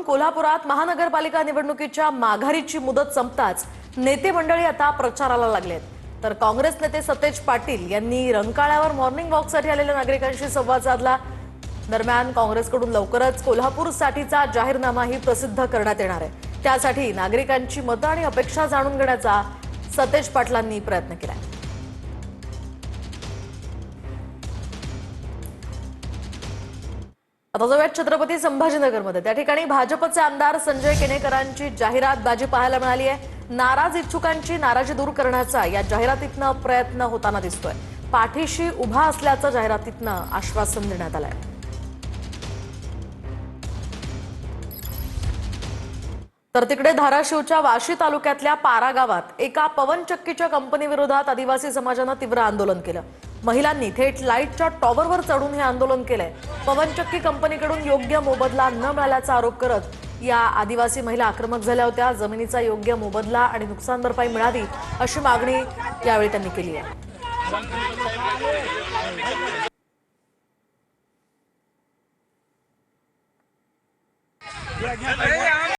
कोल्हापुरात महानगरपालिका निवडणुकीच्या माघारीची मुदत संपताच नेते मंडळी आता प्रचाराला लागलेत। तर काँग्रेस नेते सतेज पाटील यांनी रंकाळ्यावर मॉर्निंग वॉकसाठी आलेल्या नागरिकांशी संवाद साधला। दरम्यान काँग्रेसकडून लवकरच कोल्हापूरसाठीचा जाहीरनामाही प्रसिद्ध करण्यात येणार आहे। त्यासाठी नागरिकांची मतं आणि अपेक्षा जाणून घेण्याचा सतेज पाटलांनी प्रयत्न केला। आता जाऊयात छत्रपती संभाजीनगरमध्ये। त्या ठिकाणी भाजपचे आमदार संजय केनेकरांची जाहिरातबाजी पाहायला मिळाली आहे। नाराज इच्छुकांची नाराजी दूर करण्याचा या जाहिरातीतनं प्रयत्न होताना दिसतोय। पाठीशी उभा असल्याचं जाहिरातीतनं आश्वासन देण्यात आलंय। तर तिकडे धाराशिवच्या वाशी तालुक्यातल्या पारा गावात एका पवनचक्कीच्या कंपनीविरोधात आदिवासी समाजानं तीव्र आंदोलन केलं। महिलांनी थेट लाईटच्या टॉवरवर चढून हे आंदोलन केलंय। पवनचक्की कंपनीकडून योग्य मोबदला न मिळाल्याचा आरोप करत या आदिवासी महिला आक्रमक झाल्या होत्या। जमिनीचा योग्य मोबदला आणि नुकसान भरपाई मिळावी अशी मागणी यावेळी त्यांनी केली आहे।